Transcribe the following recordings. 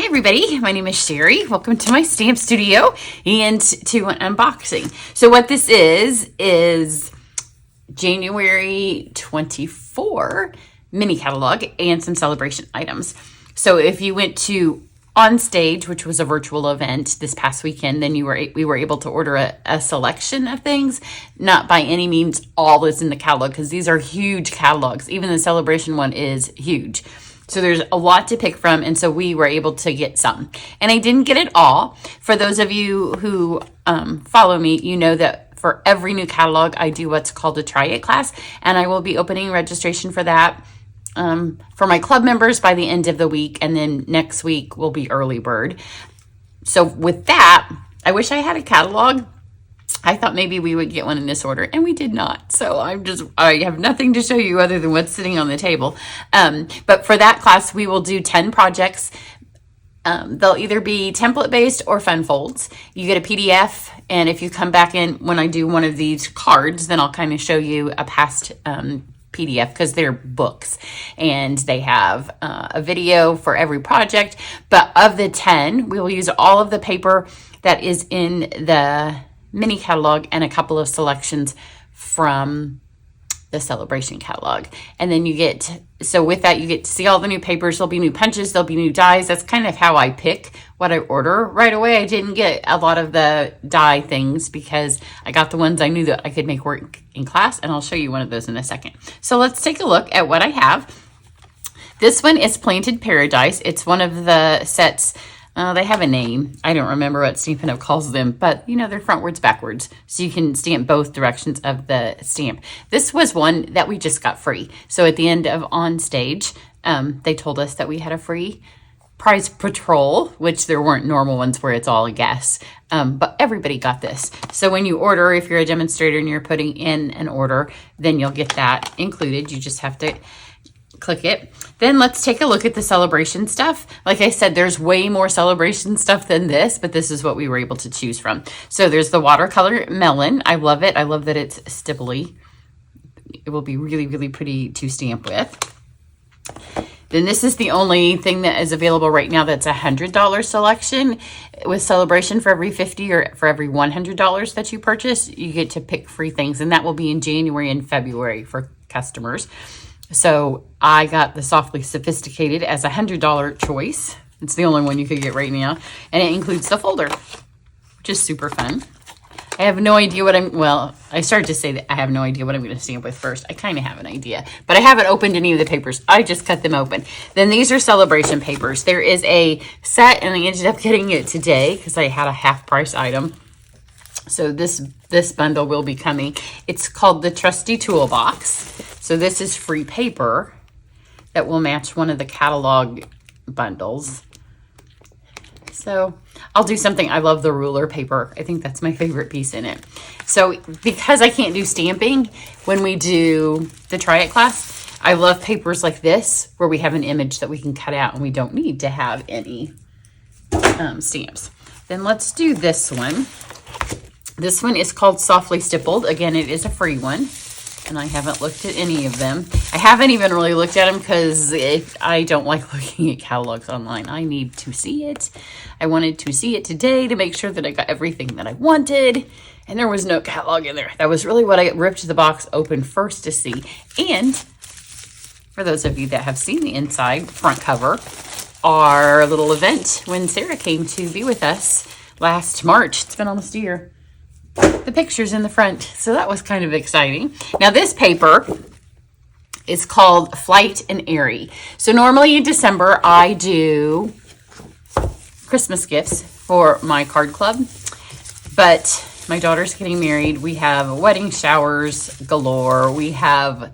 everybody, my name is Cheri. Welcome to my stamp studio and to an unboxing. So what this is January 24 mini catalog and some celebration items. So if you went to On Stage, which was a virtual event this past weekend, then we were able to order a selection of things. Not by any means all is in the catalog, because these are huge catalogs. Even the Saleabration one is huge. So there's a lot to pick from, and so we were able to get some. And I didn't get it all. For those of you who follow me, you know that for every new catalog, I do what's called a Try It class, and I will be opening registration for that for my club members by the end of the week, and then next week will be early bird. So with that, I wish I had a catalog. I thought maybe we would get one in this order, and we did not. So I have nothing to show you other than what's sitting on the table. But for that class, we will do 10 projects. They'll either be template-based or fun folds. You get a PDF, and if you come back in when I do one of these cards, then I'll kind of show you a past PDF, because they're books, and they have a video for every project. But of the 10, we will use all of the paper that is in the mini catalog and a couple of selections from the Sale-a-Bration catalog. And then so with that, you get to see all the new papers. There'll be new punches, there'll be new dies. That's kind of how I pick what I order. Right away, I didn't get a lot of the die things because I got the ones I knew that I could make work in class, and I'll show you one of those in a second. So let's take a look at what I have. This one is Planted Paradise. It's one of the sets. They have a name. I don't remember what Stampin' calls them, but you know, they're frontwards, backwards. So you can stamp both directions of the stamp. This was one that we just got free. So at the end of On Stage, they told us that we had a free prize patrol, which there weren't normal ones where it's all a guess. But everybody got this. So when you order, if you're a demonstrator and you're putting in an order, then you'll get that included. You just have to click it. Then let's take a look at the celebration stuff. Like I said, there's way more celebration stuff than this, but this is what we were able to choose from. So there's the watercolor melon. I love it. I love that it's stipply. It will be really, really pretty to stamp with. Then this is the only thing that is available right now that's a $100 selection. With Saleabration, for every $50 or for every $100 that you purchase, you get to pick free things, and that will be in January and February for customers. So I got the Softly Sophisticated as a $100 choice. It's the only one you could get right now. And it includes the folder, which is super fun. I have no idea what I started to say that I have no idea what I'm going to stamp with first. I kind of have an idea, but I haven't opened any of the papers. I just cut them open. Then these are Saleabration papers. There is a set, and I ended up getting it today because I had a half price item. So this bundle will be coming. It's called the Trusty Toolbox. So this is free paper that will match one of the catalog bundles. So I'll do something. I love the ruler paper. I think that's my favorite piece in it. So because I can't do stamping when we do the Try It class, I love papers like this where we have an image that we can cut out and we don't need to have any stamps. Then let's do this one. This one is called Softly Stippled. Again, it is a free one, and I haven't looked at any of them. I haven't even really looked at them because I don't like looking at catalogs online. I need to see it. I wanted to see it today to make sure that I got everything that I wanted, and there was no catalog in there. That was really what I ripped the box open first to see. And for those of you that have seen the inside front cover, our little event when Sarah came to be with us last March, it's been almost a year, the pictures in the front. So that was kind of exciting. Now this paper is called Flight and Airy. So normally in December, I do Christmas gifts for my card club, but my daughter's getting married. We have wedding showers galore. We have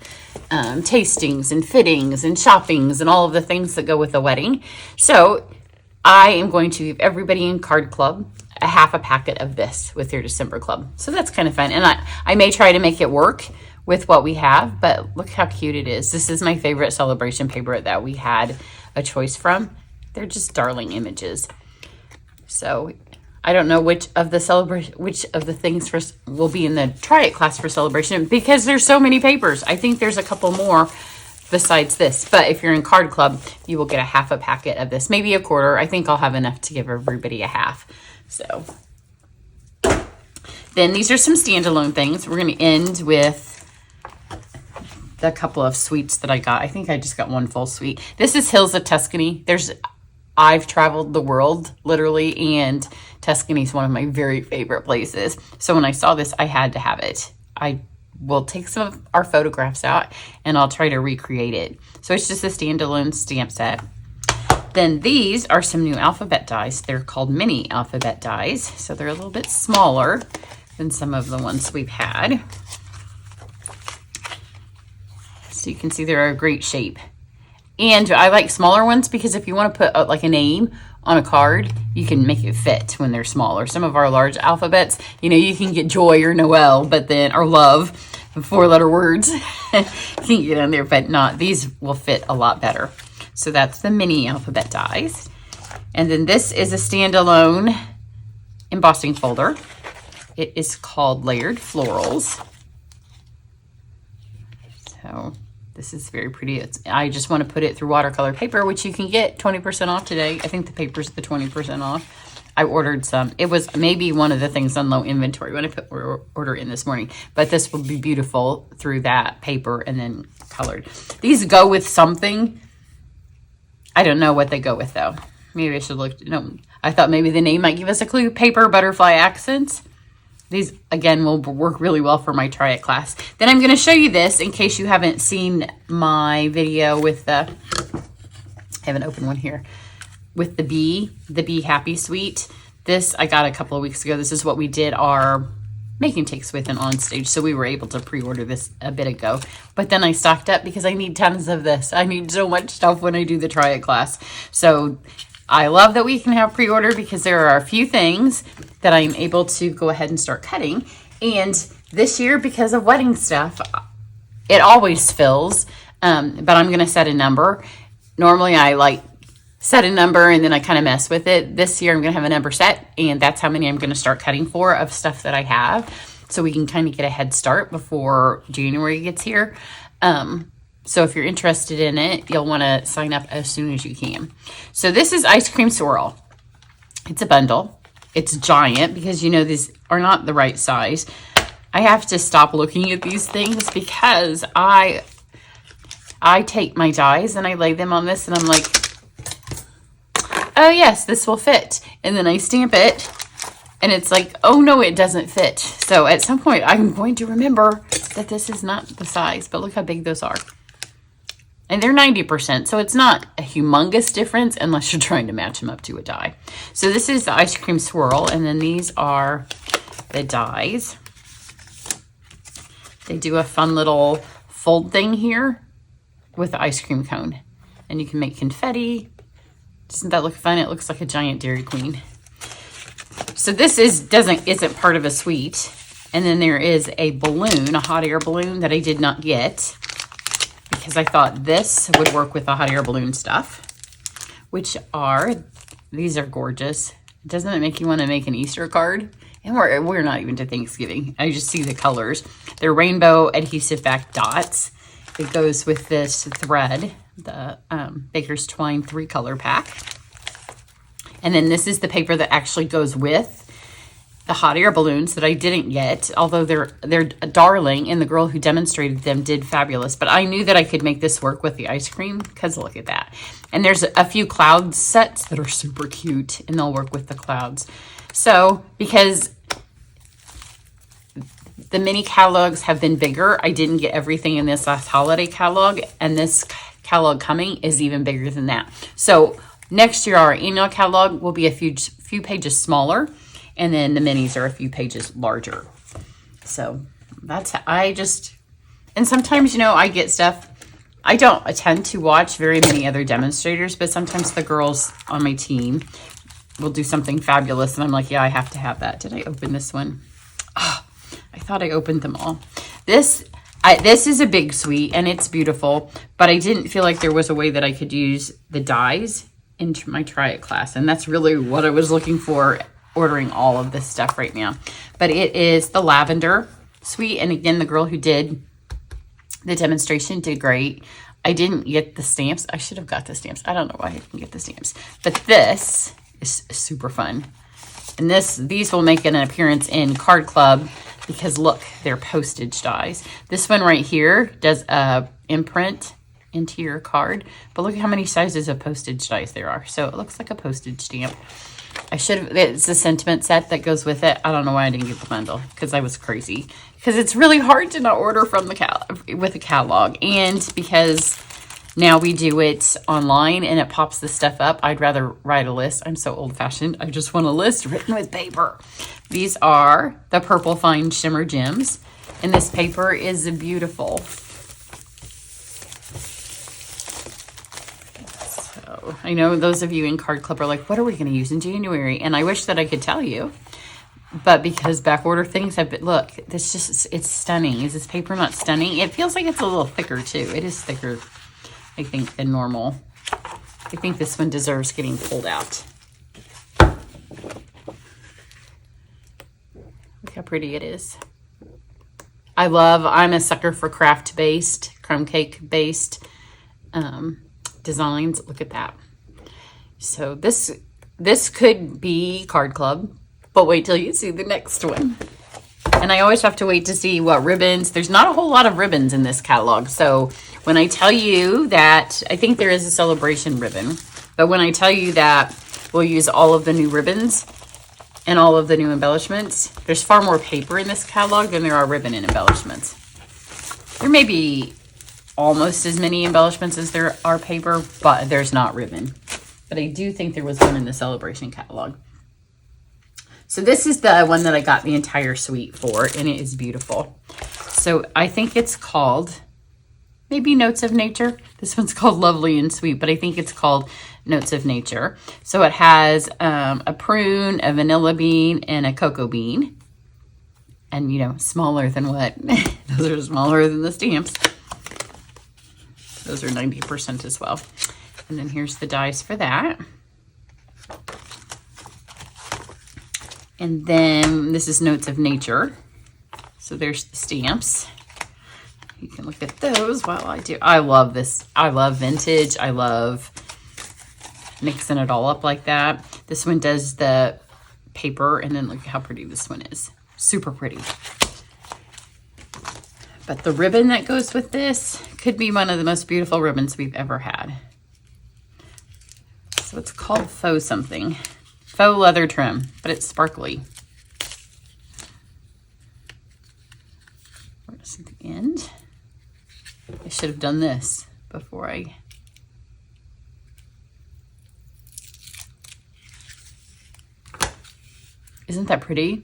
tastings and fittings and shoppings and all of the things that go with the wedding. So I am going to give everybody in card club a half a packet of this with your December club. So that's kind of fun. And I may try to make it work with what we have, but look how cute it is. This is my favorite Saleabration paper that we had a choice from. They're just darling images. So I don't know which of the things will be in the Try It class for Saleabration because there's so many papers. I think there's a couple more besides this. But if you're in Card Club, you will get a half a packet of this, maybe a quarter. I think I'll have enough to give everybody a half. So then these are some standalone things. We're going to end with the couple of suites that I got. I think I just got one full suite. This is Hills of Tuscany. I've traveled the world literally, and Tuscany is one of my very favorite places. So when I saw this, I had to have it. I will take some of our photographs out and I'll try to recreate it. So it's just a standalone stamp set. Then these are some new alphabet dies. They're called mini alphabet dies. So they're a little bit smaller than some of the ones we've had. So you can see they're a great shape. And I like smaller ones because if you want to put like a name on a card, you can make it fit when they're smaller. Some of our large alphabets, you know, you can get joy or Noel, but then, or love, 4-letter words, you can get on there, but not. These will fit a lot better. So that's the mini alphabet dies. And then this is a standalone embossing folder. It is called Layered Florals. So this is very pretty. I just want to put it through watercolor paper, which you can get 20% off today. I think the paper's the 20% off. I ordered some. It was maybe one of the things on low inventory when I put order in this morning. But this will be beautiful through that paper and then colored. These go with something. I don't know what they go with, though. Maybe I should look. No, I thought maybe the name might give us a clue. Paper Butterfly Accents. These, again, will work really well for my Try It class. Then I'm going to show you this in case you haven't seen my video with the, I have an open one here, with the Be Happy Suite. This I got a couple of weeks ago. This is what we did our making takes with and on stage. So we were able to pre-order this a bit ago. But then I stocked up because I need tons of this. I need so much stuff when I do the Try It class. So I love that we can have pre-order because there are a few things that I'm able to go ahead and start cutting. And this year, because of wedding stuff, it always fills, but I'm going to set a number. Normally I like set a number and then I kind of mess with it. This year I'm going to have a number set, and that's how many I'm going to start cutting for of stuff that I have, so we can kind of get a head start before January gets here. So if you're interested in it, you'll want to sign up as soon as you can. So this is Ice Cream Swirl. It's a bundle. It's giant because, you know, these are not the right size. I have to stop looking at these things because I take my dies and I lay them on this and I'm like, oh yes, this will fit. And then I stamp it and it's like, oh no, it doesn't fit. So at some point I'm going to remember that this is not the size, but look how big those are. And they're 90%, so it's not a humongous difference unless you're trying to match them up to a die. So this is the Ice Cream Swirl, and then these are the dies. They do a fun little fold thing here with the ice cream cone. And you can make confetti. Doesn't that look fun? It looks like a giant Dairy Queen. So this isn't part of a suite. And then there is a balloon, a hot air balloon that I did not get, because I thought this would work with the hot air balloon stuff, which are, these are gorgeous. Doesn't it make you want to make an Easter card? And we're not even to Thanksgiving. I just see the colors. They're rainbow adhesive back dots. It goes with this thread, the Baker's Twine 3-color pack. And then this is the paper that actually goes with the hot air balloons that I didn't get, although they're darling, and the girl who demonstrated them did fabulous. But I knew that I could make this work with the ice cream because look at that. And there's a few cloud sets that are super cute, and they'll work with the clouds. So because the mini catalogs have been bigger, I didn't get everything in this last holiday catalog, and this catalog coming is even bigger than that. So next year our annual catalog will be a few pages smaller, and then the minis are a few pages larger. So that's how and sometimes, you know, I get stuff. I don't tend to watch very many other demonstrators, but sometimes the girls on my team will do something fabulous, and I'm like, yeah, I have to have that. Did I open this one? Oh, I thought I opened them all. This is a big suite, and it's beautiful, but I didn't feel like there was a way that I could use the dies into my Try It class, and that's really what I was looking for ordering all of this stuff right now. But it is the Lavender suite, and again, the girl who did the demonstration did great. I didn't get the stamps. I should have got the stamps. I don't know why I didn't get the stamps. But this is super fun. And these will make an appearance in Card Club because look, they're postage dies. This one right here does a imprint into your card, but look at how many sizes of postage dies there are. So it looks like a postage stamp. I should have, it's a sentiment set that goes with it. I don't know why I didn't get the bundle because I was crazy. Because it's really hard to not order from the with a catalog, and because now we do it online and it pops the stuff up. I'd rather write a list. I'm so old-fashioned. I just want a list written with paper. These are the Purple Fine Shimmer Gems, and this paper is beautiful. So I know those of you in Card Club are like, what are we going to use in January? And I wish that I could tell you. But because back order things have been, look, this just, it's stunning. Is this paper not stunning? It feels like it's a little thicker too. It is thicker, I think, than normal. I think this one deserves getting pulled out. Look how pretty it is. I'm a sucker for craft-based, crumb cake-based designs. Look at that. So this could be Card Club, but wait till you see the next one. And I always have to wait to see what ribbons. There's not a whole lot of ribbons in this catalog. So when I tell you that, I think there is a Saleabration ribbon, but when I tell you that we'll use all of the new ribbons and all of the new embellishments, there's far more paper in this catalog than there are ribbon and embellishments. There may be almost as many embellishments as there are paper, but there's not ribbon. But I do think there was one in the Saleabration catalog. So this is the one that I got the entire suite for, and it is beautiful. So I think it's called maybe Notes of Nature. This one's called Lovely and Sweet, but I think it's called Notes of Nature. So it has a prune, a vanilla bean, and a cocoa bean. And, you know, smaller than what? Those are smaller than the stamps. Those are 90% as well. And then here's the dies for that. And then this is Notes of Nature. So there's the stamps. You can look at those while I do. I love this. I love vintage. I love mixing it all up like that. This one does the paper, and then look how pretty this one is. Super pretty. But the ribbon that goes with this could be one of the most beautiful ribbons we've ever had. So it's called Faux something. Faux leather trim, but it's sparkly. Where's the end? I should have done this before I... Isn't that pretty?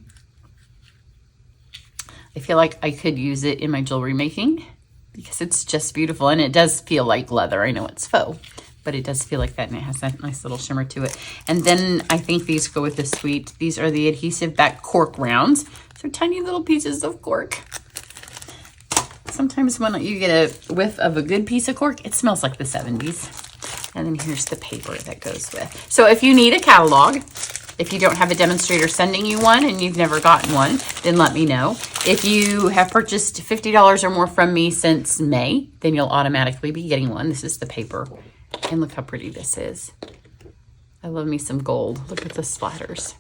I feel like I could use it in my jewelry making because it's just beautiful, and it does feel like leather. I know it's faux, but it does feel like that, and it has that nice little shimmer to it. And then I think these go with the suite. These are the adhesive back cork rounds. So tiny little pieces of cork. Sometimes when you get a whiff of a good piece of cork, it smells like the 70s. And then here's the paper that goes with. So if you need a catalog, if you don't have a demonstrator sending you one and you've never gotten one, then let me know. If you have purchased $50 or more from me since May, then you'll automatically be getting one. This is the paper. And look how pretty this is. I love me some gold. Look at the splatters.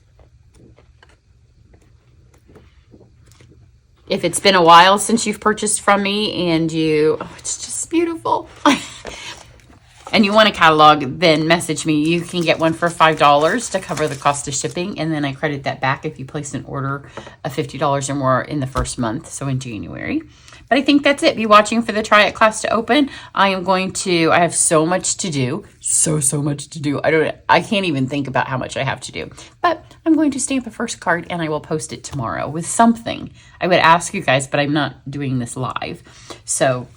If it's been a while since you've purchased from me and it's just beautiful. And you want a catalog, then message me. You can get one for $5 to cover the cost of shipping, and then I credit that back if you place an order of $50 or more in the first month, so in January. But I think that's it. Be watching for the Try It class to open. I have so much to do. So much to do. I can't even think about how much I have to do. But I'm going to stamp a first card, and I will post it tomorrow with something. I would ask you guys, but I'm not doing this live. So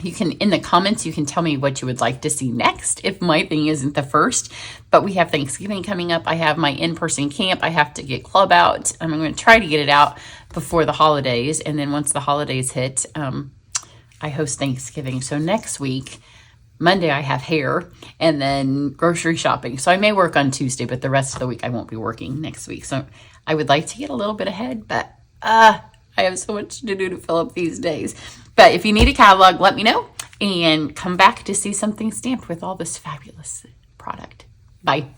you can, in the comments, you can tell me what you would like to see next if my thing isn't the first. But we have Thanksgiving coming up. I have my in-person camp. I have to get club out. I'm going to try to get it out before the holidays. And then once the holidays hit, I host Thanksgiving. So next week, Monday, I have hair and then grocery shopping. So I may work on Tuesday, but the rest of the week I won't be working next week. So I would like to get a little bit ahead, but I have so much to do to fill up these days. But if you need a catalog, let me know. and come back to see something stamped with all this fabulous product. Bye.